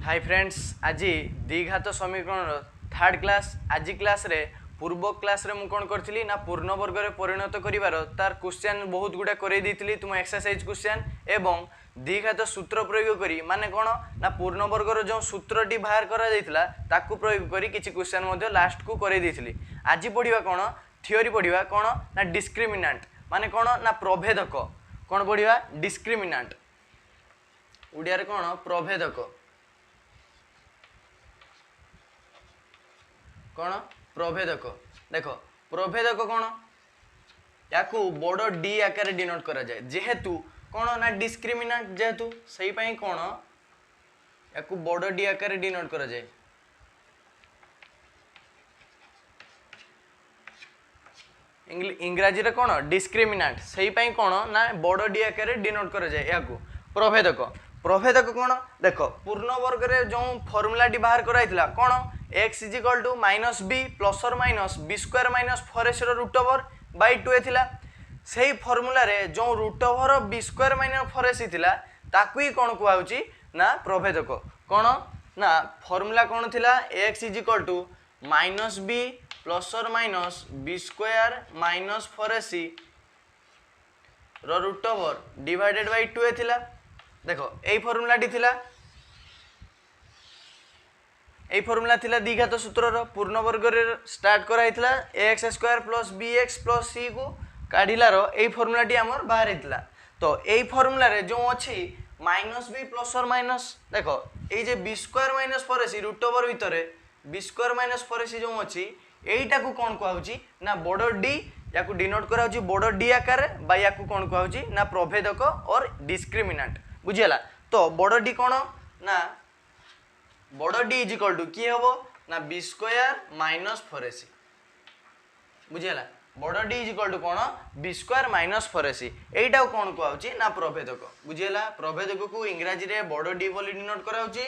Hi friends, आज द्विघात समीकरण थर्ड क्लास आज क्लास रे पूर्व क्लास रे मु कोन करथिली ना पूर्ण वर्ग रे परिणत करिवार तार क्वेश्चन बहुत गुडा करे दिथिली तुम एक्सरसाइज क्वेश्चन एवं द्विघात सूत्र प्रयोग करी माने कोन ना पूर्ण वर्ग रो जो सूत्रटी बाहर करा जायतिला ताकू प्रयोग करी किछि क्वेश्चन मध्ये लास्ट को करे दिथिली। आज पढिबा कोन थ्योरी पढिबा कोन ना डिस्क्रिमिनेंट माने कोन ना प्रभेदक कोन पढिबा डिस्क्रिमिनेंट उडिया रे कोन प्रभेदक कौन प्रभेदक देख प्रभेदक कौन या बड़ डी आकार डिनोट करा जाए जेहेतु कौन ना डिस्क्रिमिनेंट जेहेतु सही पाई कौन या बड़ डी आकार डिनोट करा जाए इंग्राजी रे कौन डिस्क्रिमिनेंट सही पाई कौन ना बड़ डी आकार डिनोट करा जाए या प्रभेदक प्रभेदक कौन देख पूर्ण वर्ग रे जो फॉर्मूला टी बाहर कराइथिला कौन x is equal to minus B plus और minus B square minus 4s root over by 2 थिला सेही फॉर्मूला रे जो root over B square minus 4s थिला ताकू ही कोन कुआउची ना प्रभेदक कोन ना फॉर्मूला कोन थिला x is equal to minus B plus और minus B square minus 4s रो रूट ओवर डिवाइडेड बाय 2 थिला देखो एई फॉर्मूला टी थिला এই ফর্মুলা थिला द्विघात सूत्र पूर्ण वर्ग रे स्टार्ट कराइथिला ax square plus bx plus c को काढिलार এই फॉर्मूला टी हमर बाहर हितला तो এই फॉर्मूला रे जो अछि माइनस b प्लस और माइनस देखो এই जे b square minus 4ac root over भितरे b स्क्वायर माइनस 4ac जो अछि एईटा को कोन कहउची ना बड़ d या को डिनोट कराउची बड़ d आकार बा या को कोन कहउची ना प्रभेदक और डिस्क्रिमिनेंट बुझियला तो बड़ d कोन ना बड़ डी इज इक्वल टू किए हम ना बी स्क्वायर माइनस 4ac बुझेला बड़ डी इज इक्वल टू कौन बी स्क्वायर माइनस 4ac एटा कौन कहउची ना प्रभेदक बुझेला प्रभेदक को इंग्रजी रे बड़ डी बोली डिनोट कराउची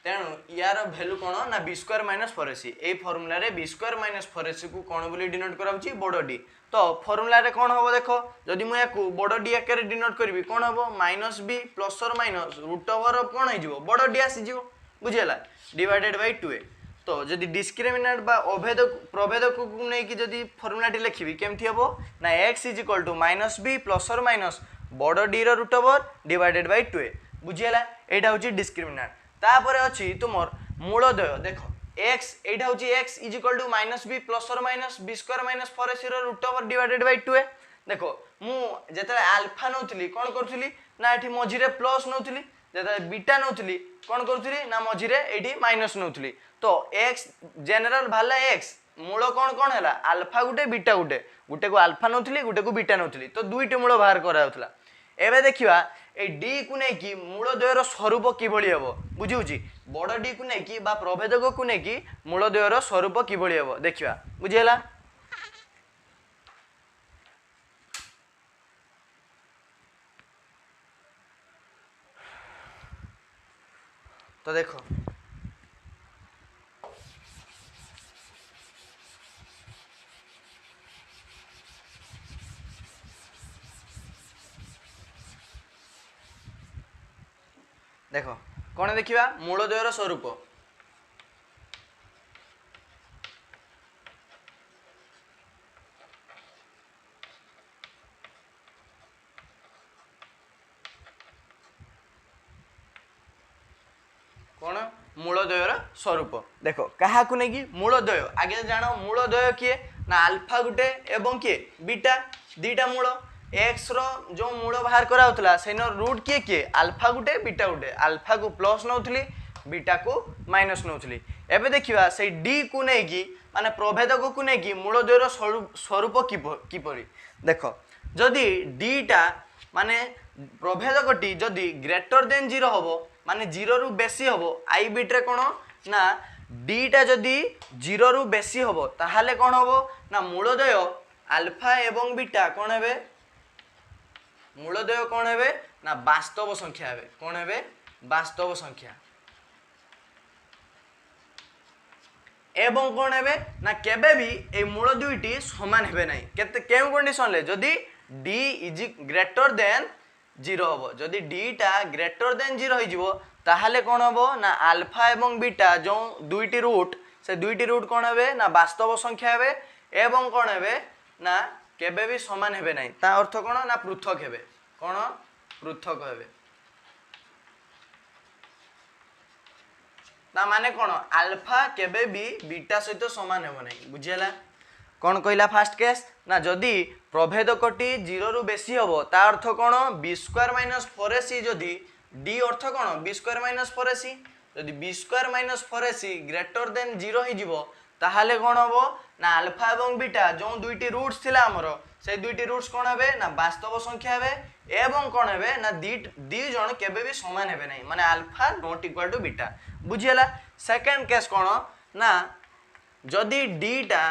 तेणु यार वैल्यू कौन ना B square minus 4ac a formula रे बी स्क्वायर माइनस 4ac को कौन बोली डिनोट कराउची बड़ डी तो फॉर्मूला रे कौन हम देखो जदि मु याकू बड़ डी आकार डिनोट करबी कौन हम माइनस बी प्लस और माइनस रूट ओवर कौन हो बड़ डी आसी जीवो बुझेला डिवाइडेड बाय 2a तो जदि डिस्क्रिमिनेंट बा अभेदक प्रभेदक को नै कि जदि फॉर्मूला टी लिखिबी केमथि हबो ना x is equal to minus b plus और माइनस बड़ डी रो root over divided by 2a बुझेला एटा होची डिस्क्रिमिनेंट तापरे अछि तुमर मूलद्वय देखो x एटा होची x is equal to minus b plus और minus b square minus 4ac रो root over divided by 2a देखो मु जेते अल्फा नउथली कोन करथली ना एठी मझिरे प्लस नउथली जेते बीटा नउथली कोन करथली ना मझिरे एठी माइनस नउथली तो x जनरल भाला x मूल कोन कोन हैला अल्फा गुटे बीटा गुटे गुटे को अल्फा नउथली गुटे को बीटा नउथली तो दुईटे मूल बाहर करा होतला एबे देखिबा ए डी को नै कि मूलद्वयर स्वरूप किभଳି हेबो बुझिउची बड़ डी को नै कि बा प्रभेदक को नै कि मूलद्वयर स्वरूप किभଳି हेबो देखिबा बुझियला तो देखो देखो कौन देखिबा मूलद्वयर स्वरूप कौन मूलद्वयर स्वरूप देखो कहा को नहीं कि मूलद्वय आगे जानो मूलद्वय किए ना अल्फा गुटे एवं किए बीटा दीटा मूल x रो जो मूल बाहर करा होतला सेनो रूट किए किए अल्फा गुटे बीटा गुटे अल्फा को प्लस नउथली बीटा को माइनस नउथली एबे देखिबा से d को नै कि माने प्रभेदक को नै कि मूलद्वयर स्वरूप किपरि देखो जदी d टा माने प्रभेदक टी जदी ग्रेटर देन 0 होबो माने 0 रु बेसी होबो आई बिट रे कोन ना d टा जदी 0 रु बेसी होबो ताहाले कोन होबो ना मूलद्वय अल्फा एवं बीटा कोन हेबे मूलद्वय कोन हेबे ना वास्तव संख्या हेबे कोन हेबे वास्तव संख्या एवं कोन हेबे ना केबे भी ए मूल दुईटी समान हेबे नै केते केउ कंडीशन ले जदी d is greater than zero हम जदि डीटा ग्रेटर देन जीरो हो ताहले कौन हम ना अल्फा एवं बीटा जो दुईटी रूट से दुईटी रूट कौन हे ना वास्तव संख्या हे एवं कौन हे ना केबे भी समान हेबे नहीं ता अर्थ कौन ना पृथक हेबे कौन पृथक हेबे ता माने कौन अल्फा केबे भी बीटा सहित समान हेबो नहीं बुझियला कौन कहला फास्ट केस ना जदि प्रभेदकटी 0 रु बेसी हबो ता अर्थ कौन b स्क्वायर माइनस 4ac जदि d अर्थ कौन b स्क्वायर माइनस 4ac जदि b square minus 4ac greater than 0 हो जिवो ताहाले कौन हबो ना अल्फा एवं बीटा जो दुईटी रूट्स थिला हमरो से दुईटी रूट्स कौन हेबे ना वास्तव संख्या हेबे एवं कौन हेबे ना दी जण केबे भी समान हेबे नहीं माने alpha not equal to beta बुझियला सेकंड केस कौन ना जदि d टा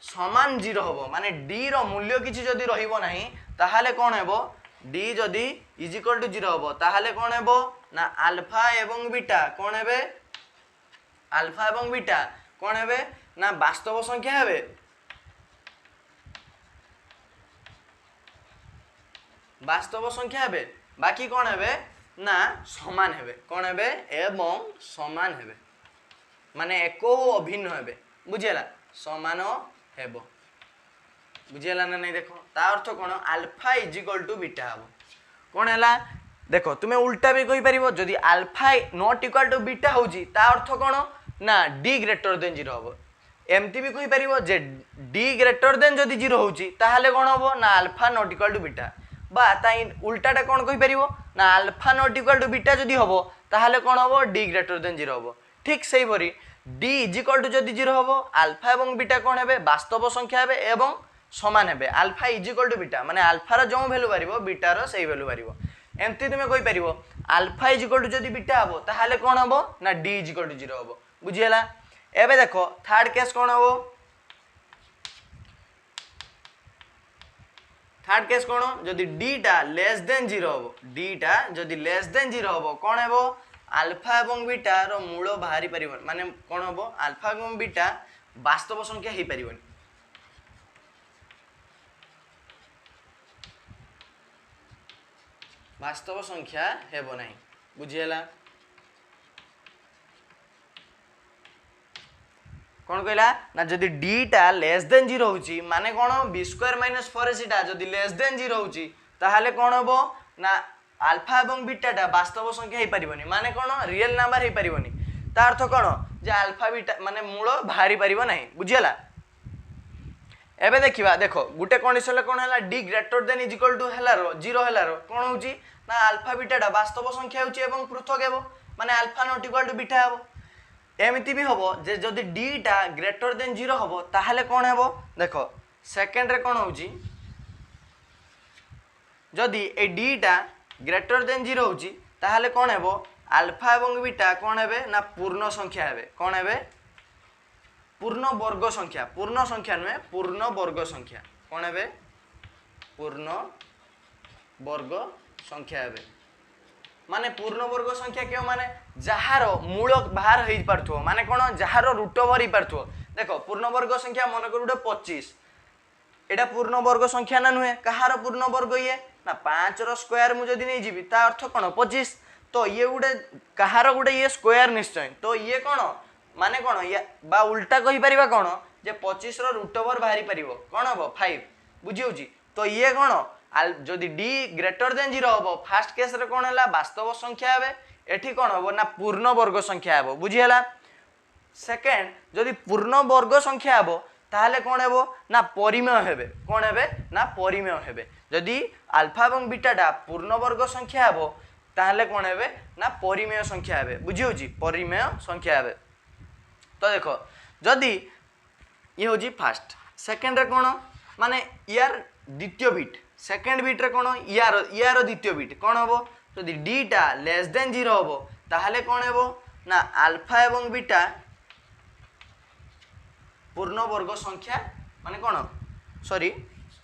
समान 0 हम माने d रो मूल्य किछि जदि रहिबो नाही ताहाले कौन हेबो d जदि इज इक्वल टू 0 हम ताहाले कौन हेबो ना अल्फा एवं बीटा कौन हेबे अल्फा एवं बीटा कौन हेबे ना वास्तव संख्या हेबे वास्तव संख्या हेबे बाकी कौन हेबे ना समान हेबे कौन हेबे एवं समान हेबे माने एको अभिन्न हेबे बुझियला समान हेबो बुझियला ना नहीं देखो ता अर्थ कौन alpha is equal to beta हबो कौन हैला देखो तुमे उल्टा भी कहि परिबो जदि alpha not equal to beta होजी ता अर्थ कौन ना d ग्रेटर देन 0 हबो एमती भी कहि परिबो जे d ग्रेटर देन जदि 0 होजी ताहाले कौन हबो ना alpha not equal to beta बा ताई उल्टाटा कौन कहि परिबो ना alpha not equal to beta जदि हबो ताहाले कौन हबो d ग्रेटर देन 0 हबो ठीक सेही परी d इज इक्वल टू जदि 0 हबो अल्फा एवं बीटा कौन हेबे वास्तव संख्या हेबे एवं समान हेबे alpha is equal to beta माने अल्फा रो जो वैल्यू बारिबो बीटा रो सेही वैल्यू बारिबो एमती तुमे कहि परिबो अल्फा इज इक्वल टू जदि बीटा हबो ताहाले कौन हबो ना d इज इक्वल टू 0 हबो बुझियला एबे देखो थर्ड केस कौन हबो थर्ड केस कौन जदि d टा लेस देन 0 हबो d टा जदि लेस देन 0 हबो कौन हेबो अल्फा एवं बीटा रो मूल बाहरी परिबन माने कौन हबो अल्फा एवं बीटा वास्तव संख्या हे परिबन वास्तव संख्या हेबो नाही बुझियला कौन कहला ना जदि d टा लेस देन 0 होची माने कौन b स्क्वायर माइनस 4ac टा जदि लेस देन 0 होची ताहाले कौन हबो ना अल्फा एवं बीटा टा वास्तव संख्या हे परिबनी माने कौन रियल नंबर हे परिबनी ता अर्थ कौन जे अल्फा बीटा माने मूल बाहरी परिबो नाही बुझियला एबे देखिबा देखो गुटे कंडीशन कौन हला d greater than is equal to हला रो 0 हला रो कौन होची ना अल्फा बीटा टा वास्तव संख्या होची एवं पृथक हेबो माने alpha not equal to beta हेबो एमिति भी हबो जे जदि d टा ग्रेटर देन 0 हबो ताहाले कौन हेबो देखो सेकंड रे कौन होची जदि ए d टा ग्रेटर देन 0 होची ताहाले कौन हेबो अल्फा एवं बीटा कौन हेबे ना पूर्ण संख्या हेबे कौन हेबे पूर्ण वर्ग संख्या नुहे पूर्ण वर्ग संख्या कौन हेबे पूर्ण वर्ग संख्या हेबे माने पूर्ण वर्ग संख्या क्यों माने जहार मूल बाहर हो पारथो माने कौन जहार रूट ओवर हो पारथो देखो पूर्ण वर्ग संख्या मन कर 25 एटा पूर्ण वर्ग संख्या ना नुहे कहार पूर्ण वर्ग ये ना 5 रो स्क्वायर मु जदी नै जीबी ता अर्थ कौन 25 तो ये गुडे कहार गुडे ये स्क्वायर निश्चय तो ये कौन माने कौन ये बा उल्टा कहि परिबा कौन जे 25 रो रूट ओवर बाहरी परिबो कौन हबो 5 बुझियोजी तो ये कौन जदि d ग्रेटर देन 0 हबो फर्स्ट केस रे कौन हला वास्तव संख्या हेबे एठी कौन हबो ना पूर्ण वर्ग संख्या हेबो बुझी हला सेकंड जदि पूर्ण वर्ग संख्या हेबो ताहले कौन हेबो ना परिमेय हेबे कौन हेबे ना परिमेय हेबे जदि अल्फा एवं बीटा टा पूर्ण वर्ग संख्या हेबो ताहले कौन हेबे ना परिमेय संख्या हेबे बुझियोजी परिमेय संख्या हेबे तो देखो जदि ये होजी फर्स्ट सेकंड रे कौन माने यार द्वितीय बिट सेकंड बिट रे कौन यार द्वितीय बिट कौन हबो जदि d टा लेस देन 0 हबो ताहले कौन हेबो ना अल्फा एवं बीटा पूर्ण वर्ग संख्या माने कौन सॉरी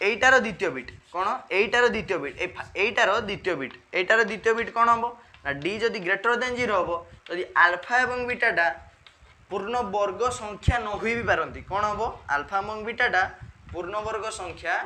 एटार द्वितीय बिट कौन एटार द्वितीय बिट एटार द्वितीय बिट कौन हबो ना d जदि ग्रेटर देन 0 हबो जदि अल्फा एवं बीटा टा पूर्ण वर्ग संख्या न होई भी पारंती कौन हबो अल्फा एवं बीटा टा पूर्ण वर्ग संख्या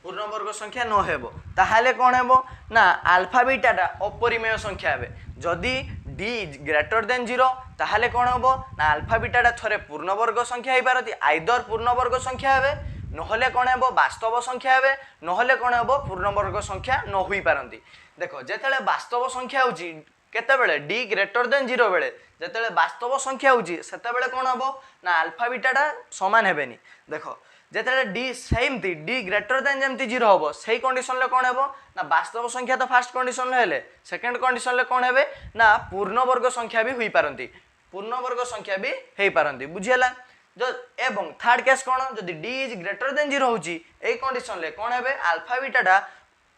पूर्णवर्ग संख्या न हेबो ताहाले कोन हेबो ना अल्फा बीटाटा अपरिमेय संख्या हेबे जदि d ग्रेटर देन 0 ताहाले कोन हेबो ना अल्फा बीटाटा थरे पूर्णवर्ग संख्या हेई पारती आइदर पूर्णवर्ग संख्या हेबे नहले कोन हेबो वास्तव संख्या हेबे नहले कोन हेबो पूर्णवर्ग संख्या न होई पारंती देखो जेतेले वास्तव संख्या होची केते बेले d ग्रेटर देन 0 बेले जेतेले वास्तव संख्या होची सेते बेले कोन हेबो ना अल्फा बीटाटा समान हेबेनी देखो जेतेले d सेमती d ग्रेटर देन जेमती 0 होबो सेही कंडीशन ले कोन हेबो ना वास्तव संख्या तो फर्स्ट कंडीशन ले हेले सेकंड कंडीशन ले कोन हेबे ना पूर्णवर्ग संख्या भी होई पारंती पूर्णवर्ग संख्या भी हेई पारंती बुझियला जो एवं थर्ड केस कोन जदि d इज ग्रेटर देन 0 होची एई कंडीशन ले कोन हेबे अल्फा बीटाटा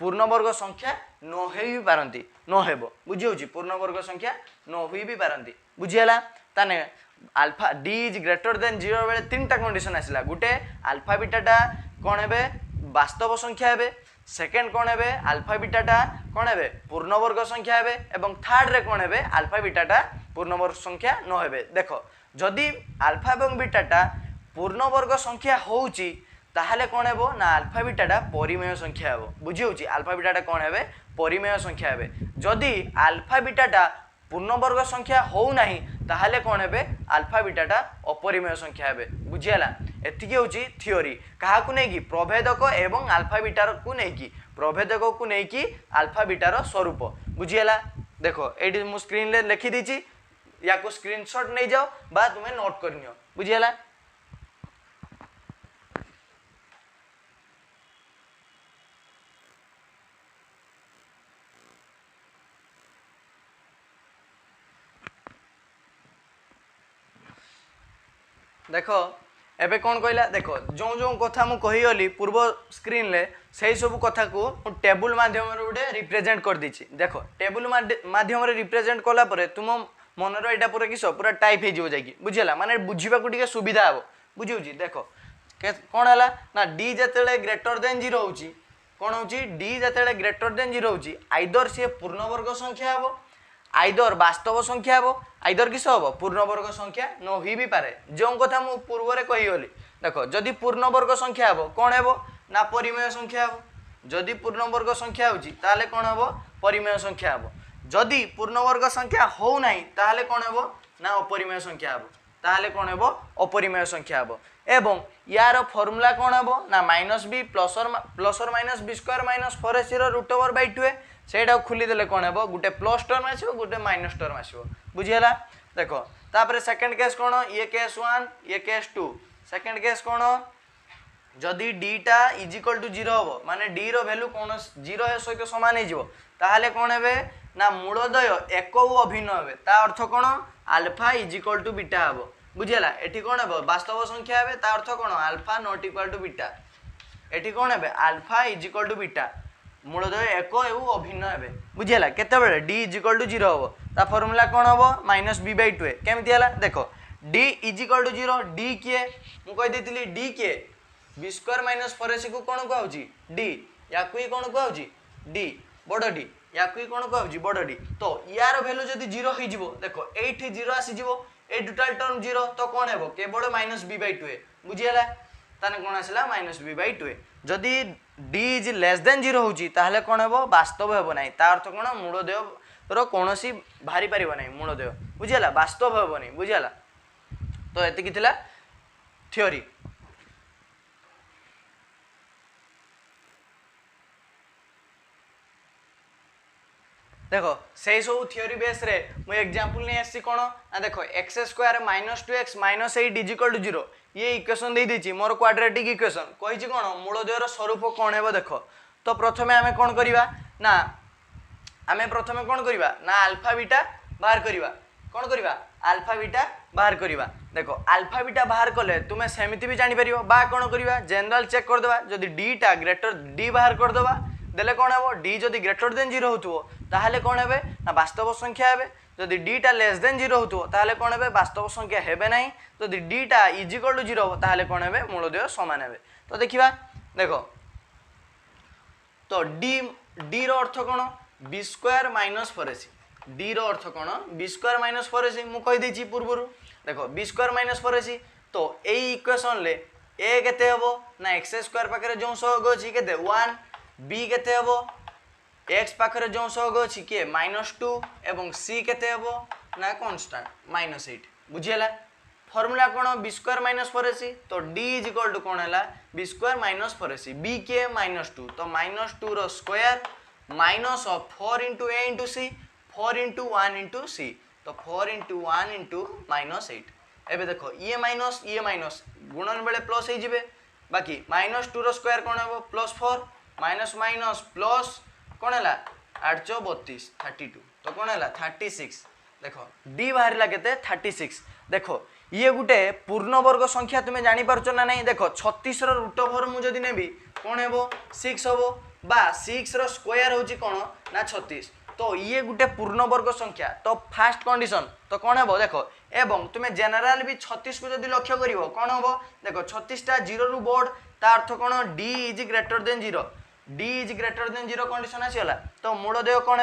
पूर्णवर्ग संख्या न हेई पारंती न हेबो बुझि होची पूर्णवर्ग संख्या न होई भी पारंती बुझियला ताने alpha d is greater than 0 बेले तीनटा कंडीशन आसिला गुटे अल्फा बीटाटा कोन हेबे वास्तव संख्या हेबे सेकंड कोन हेबे अल्फा बीटाटा कोन हेबे पूर्णवर्ग संख्या हेबे एवं थर्ड रे कोन हेबे अल्फा बीटाटा पूर्णवर्ग संख्या न हेबे देखो जदि अल्फा एवं बीटाटा पूर्णवर्ग संख्या होउची ताहले कोन हेबो ना अल्फा बीटाटा परिमेय संख्या हेबो बुझि होची अल्फा बीटाटा कोन हेबे परिमेय संख्या हेबे जदि अल्फा बीटाटा पूर्णवर्ग संख्या हो नाही ताहले कोन हेबे अल्फा बीटाटा अपरिमेय संख्या हेबे बुझियला एतिकी होची थ्योरी काहा को नै की प्रभेदक एवं अल्फा बीटार को नै की प्रभेदक को नै की अल्फा बीटार स्वरूप बुझियला देखो एडी मु स्क्रीन ले लिखि दीची या को स्क्रीनशॉट नै जाओ बा तुमे नोट करनियो बुझियला देखो एबे कौन कहला देखो जो जो कथा मु कही गली पूर्व स्क्रीन ले सही सब कथा को टेबुल माध्यम रे उडे रिप्रेजेंट कर दीची देखो टेबुल माध्यम रे रिप्रेजेंट कला परे तुम मन रो एटा पूरा किस पूरा टाइप हे जो जाकी बुझिला माने बुझिबा को टिके सुविधा हबो बुझिउची देखो कोन हला ना d जतेले ग्रेटर देन 0 होची कोन होची d जतेले ग्रेटर देन 0 होची आइदर से पूर्णवर्ग संख्या हबो आइदर वास्तव संख्या हबो आइदर किस हबो पूर्णवर्ग संख्या न होई भी पारे जो कथा मु पूर्व रे कहि गली देखो जदि पूर्णवर्ग संख्या हबो कोन हेबो ना परिमेय संख्या हबो जदि पूर्णवर्ग संख्या होची ताले कोन हबो परिमेय संख्या हबो जदि पूर्णवर्ग संख्या हो नाही ताले कोन हेबो ना अपरिमेय संख्या हबो ताले कोन हेबो अपरिमेय संख्या हबो एवं यार फार्मूला कोन हेबो ना -b प्लस और minus b square minus 4ac रो रूट ओवर बाय 2 सेटा खुली देले कोन हेबो गुटे प्लस टर्म आसीबो गुटे माइनस टर्म आसीबो बुझियला देखो तापर सेकंड केस कोन ये केस 1 ये केस 2 सेकंड केस कोन जदि d टा इज इक्वल टू 0 होबो माने d रो वैल्यू कोन 0 हे सहित समान हे जिवो ताहाले कोन हेबे ना मूलदय एक उ अभिन्न हेबे ता अर्थ कोन alpha is equal to beta हेबो बुझियला एठी कोन हेबो वास्तव संख्या हेबे ता अर्थ कोन alpha not equal to beta एठी कोन हेबे alpha is equal to beta मूलदय एक एवं अभिन्न हेबे बुझियला केते बेले d इज इक्वल टू 0 होबो ता फार्मूला कोन होबो -b/2 केमति हला देखो d is equal to 0 d किए मु कहि देतिली d के b स्क्वायर माइनस 4ac को कोन कहउची d या कोई कोन कहउची d बड़ d या कोई कोन कहउची बड़ d तो यार वैल्यू जदी 0 होई जिवो देखो 8 0 आसी जिवो ए टोटल टर्म 0 तो कोन हेबो केवल -b/2 बुझियला ताने कोन आसला -b/2 जदी d इज लेस देन 0 होची ताहले कोन हेबो वास्तव हेबो नाही ता अर्थ कोन मूलदय रो कोनोसी भारी परिबो नाही मूलदय बुझियला वास्तव हेबो नाही बुझियला तो एति किथिला थ्योरी देखो से सब थ्योरी बेस रे मु एग्जांपल नै आसी कोन आ देखो x² - 2x - 8 = 0 ये इक्वेशन दे दिछि मोर क्वाड्रेटिक इक्वेशन कहि छि कोन मूलदय रो स्वरूप कोन हेबो देखो तो प्रथमे हमें कोन करिवा ना हमें प्रथमे कोन करिवा ना अल्फा बीटा बाहर करिवा कोन करिवा अल्फा बीटा बाहर करिवा देखो अल्फा बीटा बाहर कले तुमे सेमिति भी जानि परिबो बा कोन करिवा जनरल चेक कर देबा जदी d टा ग्रेटर d बाहर कर देबा देले कोन हेबो d जदी ग्रेटर देन 0 होतबो ताहाले कोन हेबे ना वास्तव संख्या हेबे जदी d टा लेस देन 0 होतबो ताहाले कोन हेबे वास्तव संख्या हेबे नाही जदी d टा इज इक्वल टू 0 हो ताहाले कोन हेबे मूलदय समान हेबे तो देखिबा देखो तो d रो अर्थ कोन b square minus 4ac d रो अर्थ कोन b स्क्वायर माइनस 4ac मु कहि देछि पूर्वरु देखो b स्क्वायर माइनस 4ac तो एई इक्वेशन ले ए केते हबो ना एक्स स्क्वायर पाखरे जो सहग अछि केते 1 बी केते हबो एक्स पाखरे जो सहग अछि के -2 एवं सी केते हबो ना कांस्टेंट -8 बुझियला फार्मूला कोन बी स्क्वायर माइनस 4ac तो d इज इक्वल टू कोन हला B square minus 4ac b के -2 तो -2 रो square minus of 4 into a into c 4 into 1 into c तो 4 into 1 into -8 एबे देखो ये माइनस गुणन बेले प्लस हे जिवे बाकी -2 रो स्क्वायर कोन हेबो +4 माइनस माइनस प्लस कोन हला 8 32 32 तो कोन हला 36 देखो d बाहरला केते 36 देखो ये गुटे पूर्ण वर्ग संख्या तुमे जानि पारछो ना नहीं देखो 36 रो रूट ओवर मु जदी नेबी कोन हेबो 6 होबो बा 6 रो स्क्वायर होची कोन ना 36 तो ये गुटे पूर्ण वर्ग संख्या तो फास्ट कंडीशन तो कोन हेबो देखो एवं तुमे जनरल भी 36 को जदी लक्ष्य करिवो कोन हेबो देखो 36 टा 0 रु बोर्ड ता अर्थ कोन d is greater than 0 d is greater than 0 condition आसीला तो मूल देह कोन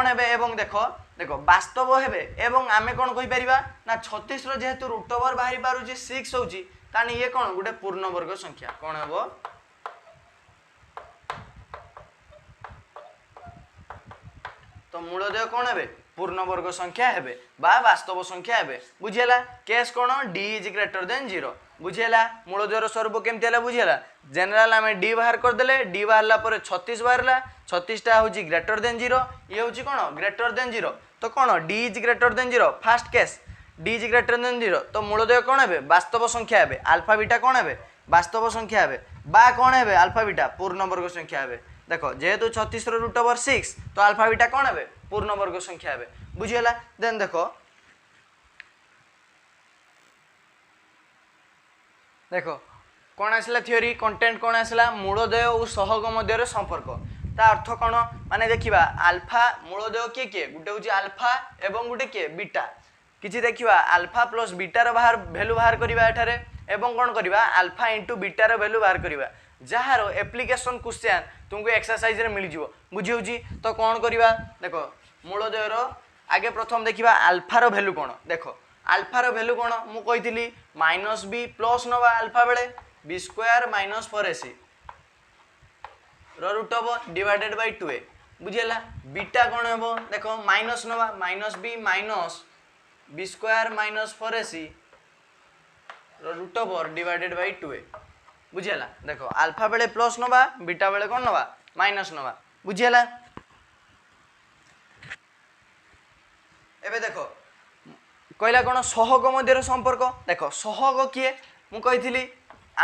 हेबे एवं देखो देखो वास्तव हेबे एवं आमे कोन कहि परिबा ना 36 रो जेहेतु रूट ओवर बाहरी पारुची 6 होची तानी ये कोन गुटे पूर्ण वर्ग संख्या कोन हेबो तो मूल देह कोन हेबे पूर्ण वर्ग संख्या हेबे बा वास्तव संख्या हेबे बुझियला केस कोन d इज ग्रेटर देन 0 बुझियला मूल देहर स्वरूप केमति हला बुझियला जनरल आमे d बाहर कर देले d बाहरला परे 36 बाहरला 36 टा होची ग्रेटर देन 0 ये होची कोन ग्रेटर देन 0 तो कोन d is greater than 0 first case d is greater than 0 तो मूल देह कोन हेबे वास्तव संख्या हेबे अल्फा बीटा कोन हेबे वास्तव संख्या हेबे बा कोन हेबे अल्फा बीटा पूर्ण वर्ग संख्या हेबे देखो जेहेतु 36 रो रूट ओवर 6 तो अल्फा बीटा कोन हेबे पूर्ण वर्ग संख्या हेबे बुझियला देन देखो देखो कोन आसला थ्योरी कंटेंट कोन आसला मूलदेय और सहग मध्य संपर्क ता अर्थ कोन माने देखिबा अल्फा मूलदेय के गुटे होची अल्फा एवं गुटे के बीटा किछि देखिबा अल्फा प्लस बीटा रो बाहर वैल्यू बाहर करिबा एठारे एवं कोन करिबा अल्फा इनटू बीटा रो वैल्यू बाहर करिबा जहार एप्लीकेशन क्वेश्चन तुमको एक्सरसाइज रे मिल जिवो बुझी होची तो कोन करिबा देखो मूलदेय रो आगे प्रथम देखिबा अल्फा रो वैल्यू कोन देखो अल्फा रो वैल्यू कोन मु कहितली -b प्लस नबा अल्फा बेले b स्क्वायर माइनस 4ac रो root over divided by 2a बुझियला बीटा कोन हेबो देखो माइनस नबा -b minus b square minus 4ac रो root over divided by 2a बुझियला देखो अल्फा बेले प्लस नबा बीटा बेले कोन नबा माइनस नबा बुझियला एबे देखो कहला कोन सहग मध्य संपर्क देखो सहग किए मु कहितली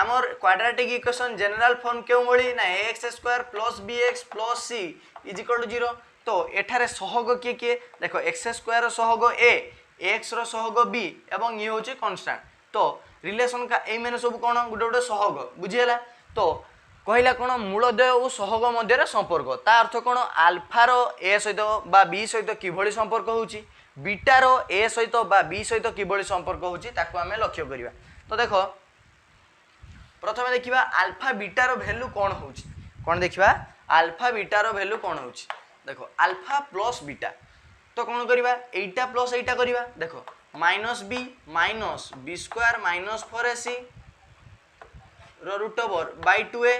आमर क्वाड्रेटिक इक्वेशन जनरल फॉर्म केउ बळी ना ax² + bx + c = 0 तो एठारे सहग किए देखो x² row सहग a x row सहग b एवं ये होची कांस्टेंट तो रिलेशन का ए माने सब कोन गुटे गुटे सहग बुझियला तो कहला कोन मूलदेय और सहग मध्य संपर्क ता अर्थ कोन अल्फा रो a सहित बा b सहित किभली संपर्क होची बीटा रो a सहित बा b सहित किभली संपर्क होची ताको हमें लक्ष्य करिवा तो देखो प्रथमे देखिबा अल्फा बीटा रो वैल्यू कोन होची कोन देखिबा अल्फा बीटा रो वैल्यू कोन होची देखो अल्फा प्लस बीटा तो कोन करिबा एटा प्लस एटा करिबा देखो -b minus b square minus 4ac रो root over by 2a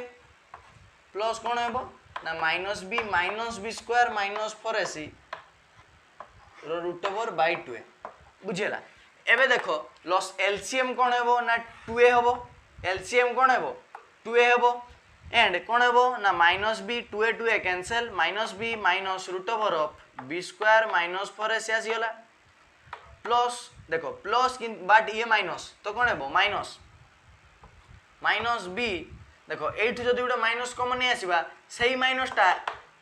plus कोन हेबो ना -b minus b square minus 4ac रो रूट ओवर बाय 2a बुझियला एबे देखो लॉस एलसीएम कोन हेबो ना 2a हेबो एलसीएम कोन हेबो 2a हेबो एंड कोन हेबो ना -b 2a 2a cancel -b minus root over of b square minus 4ac आसीगला प्लस देखो प्लस बट ये माइनस तो कोन हेबो माइनस b देखो एठु जदी गुटा माइनस कॉमन नै आसीबा सेही माइनसटा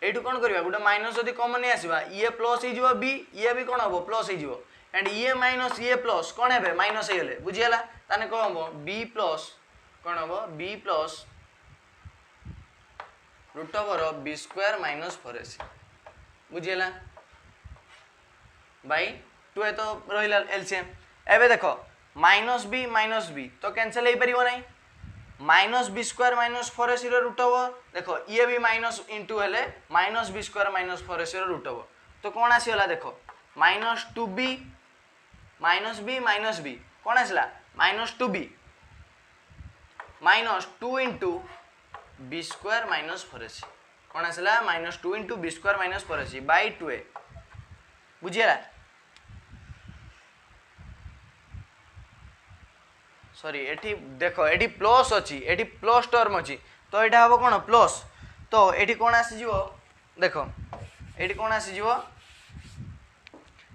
एठु कोन करबा गुटा माइनस जदी कॉमन नै आसीबा ये प्लस ही जिवो b ये भी कोन हेबो प्लस ही जिवो एंड ये माइनस ये प्लस कोन हेबे माइनस हे गेले बुझियला ताने को हेबो b प्लस कोन हेबो b plus root over of b square minus 4ac बुझियला बाय 2 तो रहिला एलसीएम एबे देखो -b तो कैंसिल हे परिबो नै -b स्क्वायर माइनस 4ac रो रूट ओवर देखो ये भी माइनस इनटू हेले -b स्क्वायर माइनस 4ac रो रूट ओवर तो कोन आसीला देखो -2b -b कोन आसीला -2b minus 2 into B square minus 4ac कौन आसला minus 2 into B square minus 4ac by 2a बुझीगला सॉरी एठी देखो एठी प्लस अछि एठी प्लस टर्म अछि तो एटा हबो कोन प्लस तो एठी कोन आसी जीवो देखो एठी कोन आसी जीवो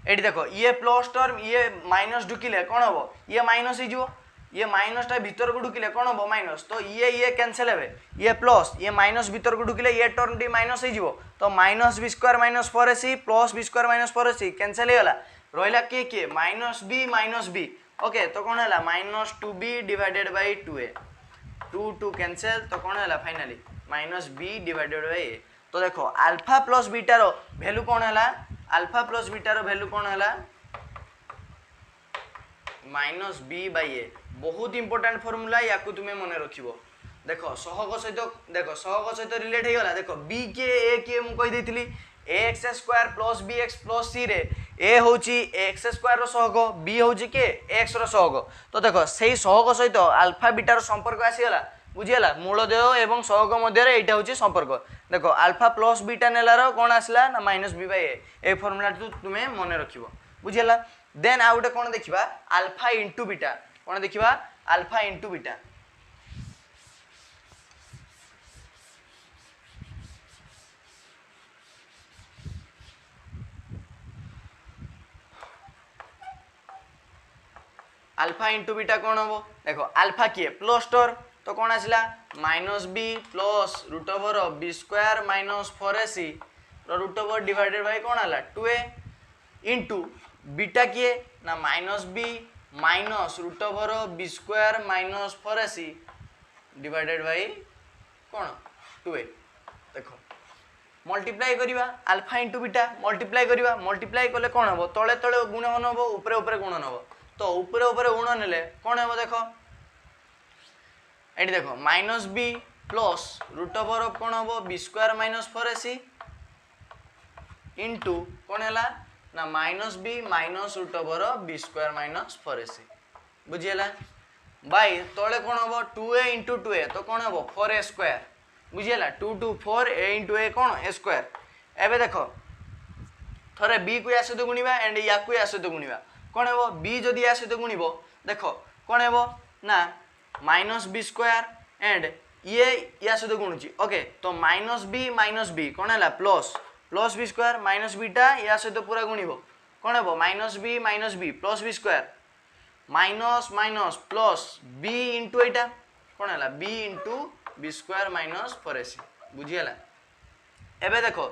एठी देखो ये प्लस टर्म ये माइनस ढुकिले कोन हबो ये माइनस ही जीवो ये माइनस टा भीतर को ढुकिले कोन हबो माइनस तो ये कैंसिल हेबे ये प्लस ये माइनस भीतर को ढुकिले ये टर्म टी माइनस ही जीवो तो minus B square minus 4ac plus B square minus 4ac cancel हेला रहला के माइनस बी ओके तो कौन है minus 2b divided by 2a 2 cancel तो कौन है finally minus b divided by a तो देखो अल्फा प्लस बीटा रो वैल्यू कौन है अल्फा प्लस बीटा रो वैल्यू कौन है माइनस b बाई a बहुत इंपोर्टेंट फॉर्मूला या को तुम्हें मन रखिबो देखो सहग सहित रिलेट हे गला देखो b के a के मु कहि देथिली ax square plus bx plus c रे a होची x स्क्वायर रो सहग b होची के x रो सहग तो देखो सेही सहग सहित अल्फा बीटा रो संपर्क आसी गला बुझियला मूलदेय एवं सहग मध्य रे एटा होची संपर्क देखो अल्फा प्लस बीटा नेलार कोन आसला ना माइनस b बाय a ए फार्मूला तुमे मन रखिबो बुझियला देन आ उटे कोन देखिबा अल्फा इनटू बीटा कोन देखिबा alpha into beta alpha into beta कौन हम देखो अल्फा किए प्लस टर्म तो कौन आसला minus B plus root over B square minus 4ac root over divided by कौन है 2a इंटू बीटा किए ना minus B minus root over B square minus 4ac divided by कौन 2a देखो मल्टीप्लाई करिवा अल्फा इंटू बीटा मल्टीप्लाई कले कौन हम तले तले गुणन हम ऊपर ऊपर गुणन हम तो ऊपर ऊपर गुण नेले कौन है देखो एटी देखो minus B plus root over of कौन हम B square minus 4ac into कौन है ना minus B minus root over of B square minus 4ac बुझीला बाई तले कौन हम 2a इंटू 2a तो कौन हम 4a स्क्वायर बुझीला 2 2 4 a इंटू a कौन a स्क्वायर एबे देखो थरे b को या सहित गुणिबा एंड या को या सहित गुणिबा कौन है बी जदि या सहित गुणिबो देखो कौन है ना माइनस बी स्क्वायर एंड ये या सहित गुणुची ओके तो माइनस बी कौन है plus B square minus beta या सहित पूरा गुणिबो कौन है minus B plus B square minus minus plus b into एटा कौन है b into B square minus 4ac बुझीगला एबे देखो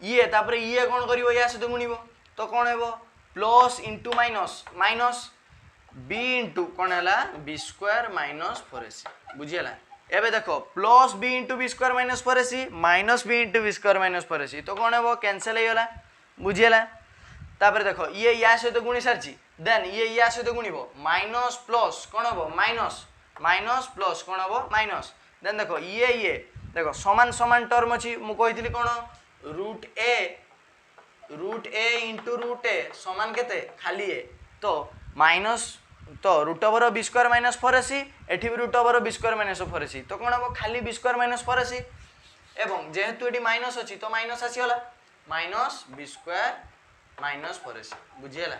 ये तापरे ये कौन करिवो या सहित गुणिबो तो कौन है plus into minus minus b into कौन है बी स्क्वायर माइनस 4ac बुझीगला एबे देखो plus b into B square minus 4ac minus b into B square minus 4ac तो कौन है कैंसिल हो गला बुझीगला तापर देखो ये या सहित गुणी सारची देन ये या सहित गुणिबो माइनस प्लस कौन हम माइनस माइनस प्लस कौन हम माइनस देन देखो ये देखो समान समान टर्म अछि मु कहितली कौन root a into root a समान केते खाली ए तो माइनस तो root over B square minus 4ac एठी भी root over B square minus 4ac तो कौन हम खाली बी स्क्वायर माइनस 4ac एवं जेहेतु एठी माइनस अछि तो माइनस आसी होला minus B square minus 4ac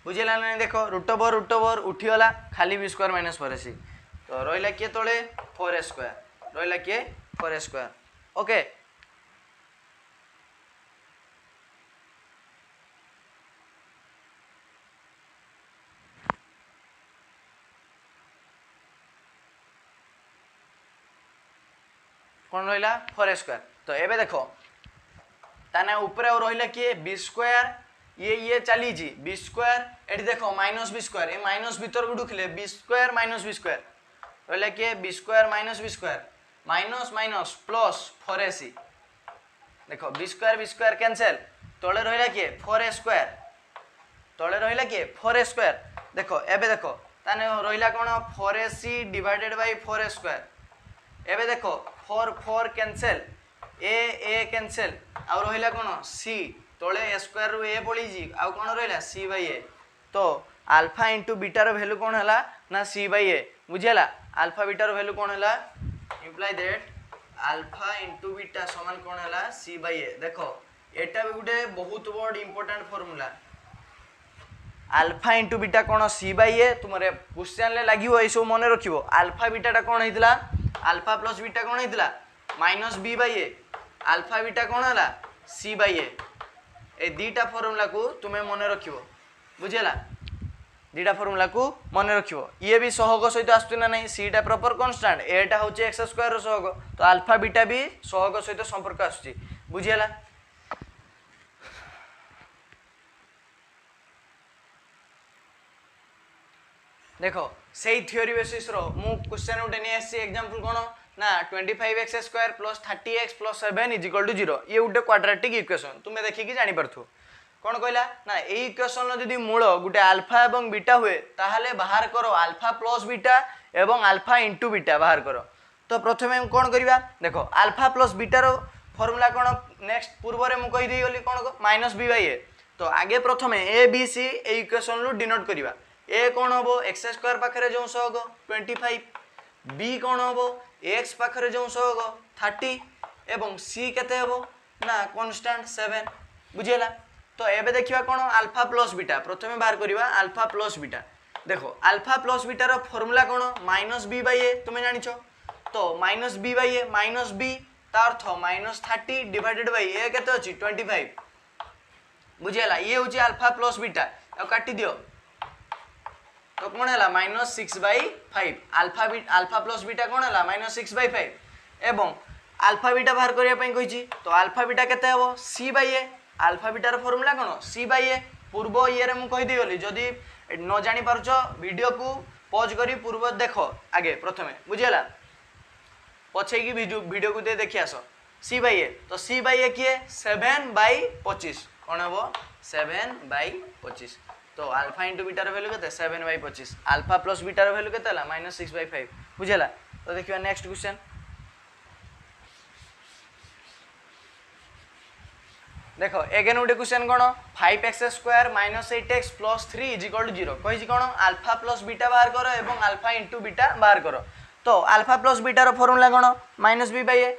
बुझीला ना देखो रूट ओवर उठी होला खाली बी स्क्वायर माइनस 4ac तो रहिला के तळे 4a स्क्वायर रहिला के 4a स्क्वायर ओके कौन रहा 4a स्क्वायर तो एबे देखो ताने ऊपर और रहिला कि बी स्क्वायर ये चली जी बी स्क्वायर एठी देखो minus B square A minus भीतर को ढुकले B square minus B square रहिला कि B square minus B square minus minus plus 4ac देखो बी स्क्वायर कैंसिल तळे रहिला कि 4a स्क्वायर तळे रहिला कि 4a स्क्वायर देखो एबे देखो ताने रहिला कोन 4ac divided bye 4a square एबे देखो 4 कैंसिल ए कैंसिल आ रहिला कोन c तळे a स्क्वायर रु a पळी जी आ कोन रहिला c बाय a तो अल्फा इंटू बीटा रो वैल्यू कोन हला ना c बाय a बुझीगला अल्फा बीटार वैल्यू कौन है imply that alpha into beta समान कौन है सी बाई ए देखो एटा भी गोटे बहुत बड़ important formula alpha into beta कौन सी बाई ए तुम क्वेश्चन ले लगे ये सब मन रखियो अल्फा बीटाटा कौन होता अल्फा प्लस बीटा कौन होता minus B by a alpha beta कौन है सी बाई ए दीटा फॉर्मूला को तुम्हें मन रखियो बुझेला दीटा फॉर्मूला को मन रखियो ये भी सहग सहित आसुना नहीं सीटा प्रॉपर कांस्टेंट एटा होचे एक्स स्क्वायर रो सहग तो अल्फा बीटा भी सहग सहित संपर्क आसुची बुझेला देखो सही थ्योरी बेसिस रो मु क्वेश्चन उठे नहीं आसी एग्जांपल कोन ना 25x square plus 30x plus 7 is equal to 0 ये गोटे क्वाड्रेटिक इक्वेशन तुम्हें देखिकी जानी परथु कौन कहला ना ये इक्वेशन जदि मूल गोटे अल्फा एवं बीटा हुए ताहले बाहर करो अल्फा प्लस बीटा एवं अल्फा इंटू बीटा बाहर करो तो प्रथमे हम कौन करवा देखो अल्फा प्लस बीटार फॉर्मूला कौन नेक्स्ट पूर्व में मुझे कहीदी गली कौन माइनस बी बाई ए तो आगे प्रथमे ए बी सी ए इक्वेशन रु डिनोट करवा ए कौन हम एक्स स्क्वायर पाखे जो सहग 25 बी कौन हम एक्स पाखे जो सहग 30 एवं सी केते हम ना कांस्टेंट 7 बुझेला तो एबे देखिबा कौन अल्फा प्लस बीटा प्रथमे बाहर करवा अल्फा प्लस बीटा देखो अल्फा प्लस बीटार फॉर्मूला कौन माइनस बी बाई ए तुम्हें जानिछ तो minus B by A minus b तार अर्थ माइनस 30 डिवाइडेड बाई ए केते अछि 25 बुझेला ये होची अल्फा प्लस बीटा आ काटी दियो तो कौन है माइनस 6/5 अल्फा प्लस बीटा कौन है माइनस 6/5 एवं अल्फा बीटा बाहर करने कही तो अल्फा बीटा केते हम सी बाई ए अल्फा बीटार फॉर्मूला कौन सी बाई ए पूर्व ये मुझे गली जदि न जानी पारुछ वीडियो को पॉज करी पूर्व देख आगे प्रथमे बुझेला पछे की वीडियो को देखी आस सी बाई ए तो सी बाई ए किए 7/25 कौन हम 7/25 तो अल्फा इंटू बीटार वैल्यू के 7/25 अल्फा प्लस बीटार वैल्यू के माइनस 6/5 बुझेला तो देखिए नेक्स्ट क्वेश्चन देखो एगेन गोटे क्वेश्चन कौन 5x square minus 8x plus 3 is equal to 0 कही कौन अल्फा प्लस बीटा बाहर कर एवं अल्फा इंटू बीटा बाहर कर तो अल्फा प्लस बीटार फॉर्मूला कौन माइनस बी बाई ए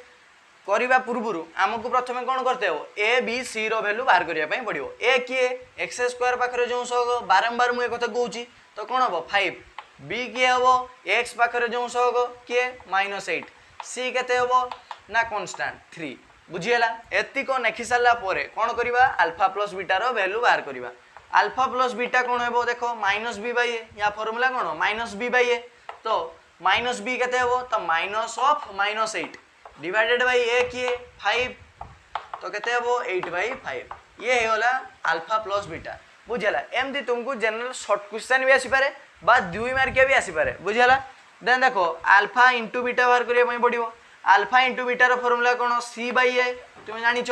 करवा पूर्व आमको प्रथम कौन करते हो ए बी सी रो वैल्यू बाहर करने पड़ो ए किए एक्स स्क्वायर पाखे जो सहग बारंबार मुझे कथा कहूँ तो कौन हम 5 बी किए हम एक्स पाखे जो सहग किए माइनस 8 सी केते हम ना कांस्टेंट 3 बुझीगला एतिक नेखि सारा कौन करवा अल्फा प्लस बीटार वैल्यू बाहर करवा अल्फा प्लस बीटा कौन है देखो माइनस बी बाई ए या फॉर्मूला कौन माइनस बी बाई ए तो माइनस बी केते हम तो minus of minus 8 divided by A किए 5 तो केते हम 8/5 ये होगा अल्फा प्लस बीटा बुझेला एमती तुमको जनरल शॉर्ट क्वेश्चन भी आसीपारे बा 2 मार्किया भी आसीपारे बुझेला देन देखो अल्फा इंटू बीटा बाहर करने पड़ो अल्फा इंटू बीटार फॉर्मूला कौन सी बाई ए तुम्हें जानिछ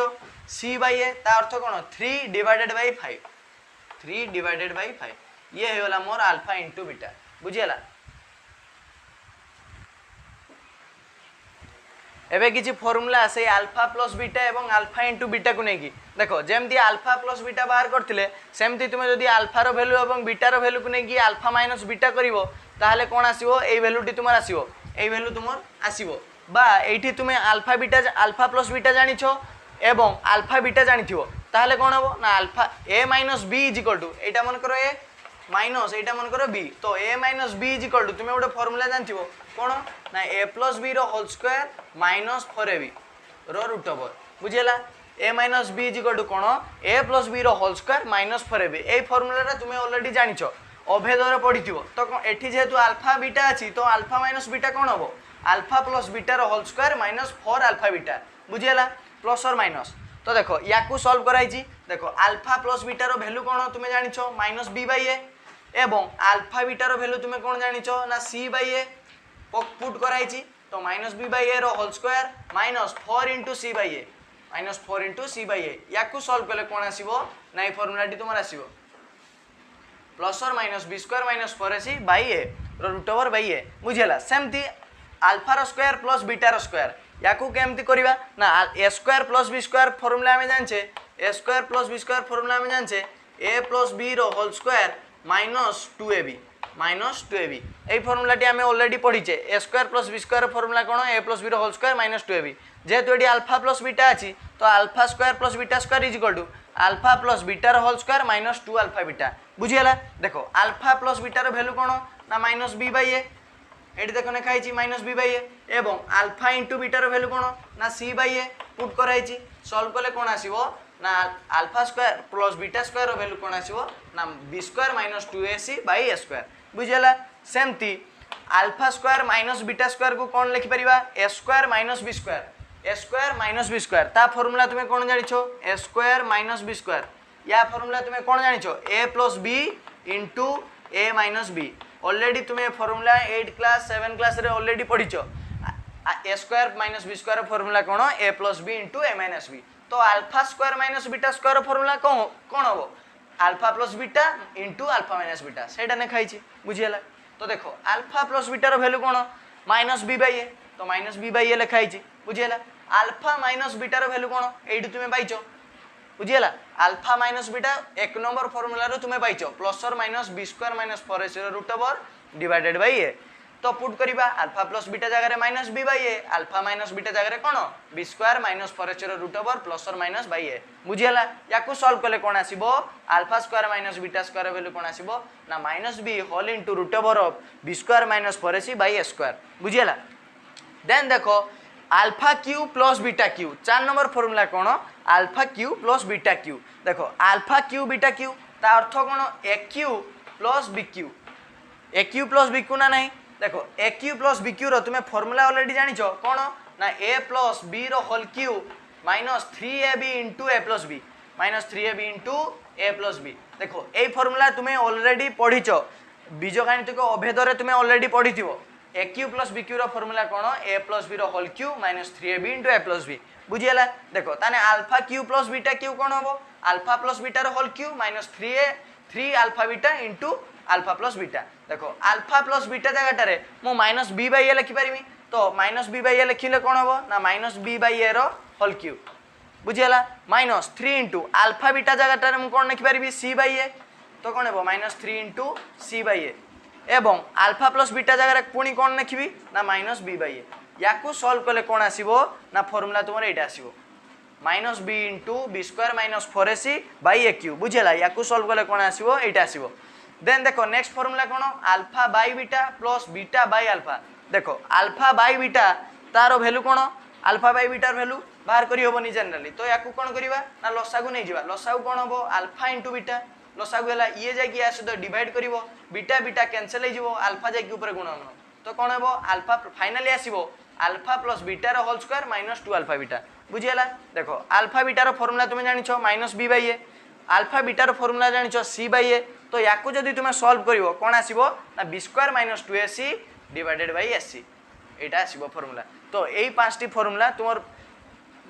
सी बाई ए ता अर्थ कौन 3/5 ये होगा मोर अल्फा इंटू बीटा बुझीगला एबे किछि फॉर्मूला से अल्फा प्लस बीटा एवं अल्फा इंटू बीटा को लेकिन देखो जमती अल्फा प्लस बीटा बाहर करते सेमती तुम्हें जदि अल्फार वैल्यू और बीटार वैल्यू को लेकिन अल्फा माइनस बीटा करिवो ताहले कौन आसीबो एई वैल्यूटी तुम आसीबो एई वैल्यू तुमर आसीबो बा एठी तुम्हें अल्फा प्लस बीटा जानिछ एवं अल्फा बीटा जानिथिबो ताहले कौन हबो ना alpha a minus B is equal to एटा मन करो ए माइनस एटा मन करो बी तो A minus B is equal to तुम्हें गोटे फॉर्मूला जानथिबो कौन ना ए प्लस बी रो होल स्क्वायर माइनस 4ab रो रूट ओवर बुझेला A minus B is equal to कौन ए प्लस बी रो whole square minus 4ab A formula तुम्हें ऑलरेडी जानिछ अभेदर पढ़िथिबो तो एठी जेहेतु अल्फा बीटा अछि तो अल्फा माइनस बीटा कौन हबो अल्फा प्लस बीटा रो whole square minus 4 alpha beta बुझेला प्लस और माइनस तो देखो या को सॉल्व कराइछि देखो अल्फा प्लस बीटा रो वैल्यू कौन तुम्हें जानिछ माइनस बी बाई ए एवं अल्फा बीटार वैल्यू तुम्हें कौन जानिछ ना सी बाई ए पुट कराइछि तो माइनस बी बाई ए रो whole square minus 4 into C by A minus 4 into C by A या को सॉल्व कले कौन आसीबो ना ये फॉर्मूलाटी तुम आसीबो प्लस और minus B square minus 4ac by A रो रूट ओवर बाई ए बुझेला सेमती अल्फा रो स्क्वायर प्लस बीटा रो स्क्वायर या को केमती करबा ना A square plus B square formula में जानछे A square plus B square formula में जानछे ए प्लस बी रो whole square minus 2ab minus 2ab এই ফর্মুলাটি আমি অলরেডি পড়িছে a square plus b square formula কোন a প্লস b র হোল স্কয়ার মাইনস 2ab যেহেতু এটি আলফা প্লস বিটা আছে তো alpha square plus beta square is equal to alpha plus বিটার whole square minus 2 alpha beta বুঝিলা দেখো alpha plus bitter value কোন না মাইনস b বাই a এটি দেখো লেখা হয়েছি মাইনস b বাই a এবং আলফা ইনটু বিটার ভ্যালু কোন না c বাই a পুট করা হয়েছি সলভ করলে কোন আসিবো না alpha square plus beta square value কোন আসিবো না b square minus 2ac by a square বুঝিলা সেমতি alpha square minus beta square को কোন লিখি পারিবা a square minus b square a square minus b square তা ফর্মুলা তুমি কোন জানিছো a square minus b square या फॉर्मूला तुम्हें कौन जानिछो a plus b into a minus b already तुम्हें फॉर्मूला 8 क्लास 7 क्लास रे ऑलरेडी पढ़िछो a square minus b square formula कौन a plus b into a minus b तो alpha square minus beta square formula कौन हो alpha plus beta into alpha minus beta सेटा ने खाई बुझीगला तो देखो अल्फा प्लस बीटार भैल्यू कौन माइनस b बाई a तो माइनस b बाई a लिखाई बुझीगला अल्फा माइनस बीटार भैल्यू कौन एठी तुम्हें पाइछ बुझीगला अल्फा माइनस बीटा एक नंबर फॉर्मूला रो तुम्हें पाइछ प्लस और minus b square minus 4ac root over divided by a तो पुट करिबा अल्फा प्लस बीटा जगह रे minus b by a alpha minus beta जगह रे कोन b square minus 4ac root over plus और माइनस बाय a बुझियला याकू सॉल्व करले कोन आसीबो alpha square minus beta square value कोन आसीबो ना minus b whole into root over of b square minus 4ac by a square बुझियला देन देखो alpha cube plus beta cube 4 number formula कोन alpha cube plus beta cube देखो alpha cube beta cube ता अर्थ कोन a cube plus b cube a cube plus b cube ना नहीं देखो a cube plus b cube रो तुम्हें फॉर्मूला ऑलरेडी जानिछो कोन ना a प्लस b रो whole cube minus 3ab into a plus b minus 3ab into a plus b देखो ए फॉर्मूला तुम्हें ऑलरेडी पढ़िछो बीजगणितिक अभेद रे तुम्हें ऑलरेडी पढ़िथिबो a cube plus b cube रो फॉर्मूला कोन a प्लस b रो whole cube minus 3ab into a plus b बुझियला देखो ताने alpha cube plus beta cube कोन होबो अल्फा प्लस बीटा रो whole cube minus 3 alpha beta into alpha plus beta देखो अल्फा प्लस बीटा जगह रे मु माइनस b बाय a लिखि पारिमी तो माइनस b बाय a लिखिले कोन होबो ना माइनस b बाय a रो होल क्यू बुझियला माइनस 3 इंटू अल्फा बीटा जगह रे मु कोन लिखि पारिबी c बाय a तो कोन होबो minus 3 into c by a एवं अल्फा प्लस बीटा जगह रे पुणी कोन लिखिबी ना माइनस b बाय a याकू सॉल्व करले कोन आसीबो ना फॉर्मूला तुमर एटा आसीबो minus b into b square minus 4ac by a cube बुझियला याकू सॉल्व करले कोन आसीबो एटा आसीबो देन देखो नेक्स्ट फॉर्मूला कोन alpha by beta plus beta by alpha देखो अल्फा बाय बीटा तारो वैल्यू कोन अल्फा बाय बीटार वैल्यू बाहर करी होबनी जनरली तो याकू कोन करिवा ना लसागु नै जिवा लसागु कोन होबो अल्फा इंटू बीटा लसागु हला ये जाकी आ सहित डिवाइड करिवो बीटा बीटा कैंसिल हो जिवो अल्फा जाकी ऊपर गुणन तो कोन होबो अल्फा फाइनली आसीबो अल्फा प्लस बीटा रो whole square minus 2 alpha beta बुझियला देखो अल्फा बीटा रो फॉर्मूला तुम जानिछो minus b by a alpha beta रो फॉर्मूला जानिछो c बाय a तो याकू जदी तुम सॉल्व करिवो कोन आसीबो ना b square minus 2ac divided by ac Etah आसीबो formula तो एई पांचटी फॉर्मूला तुमर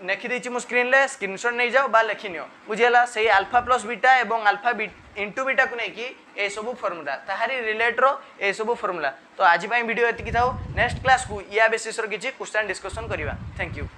नेखि देछि मु स्क्रीन ले स्क्रीनशॉट नै जाओ बा लेखि नियो बुझियला सेही अल्फा प्लस बीटा एवं अल्फा इंटू बीटा को नै कि ए सब फॉर्मूला ताहारी रिलेट रो ए सब फॉर्मूला तो आज पई वीडियो एतिकी थाओ नेक्स्ट क्लास को या बेसिस रो किछि क्वेश्चन डिस्कशन करिवा थैंक यू।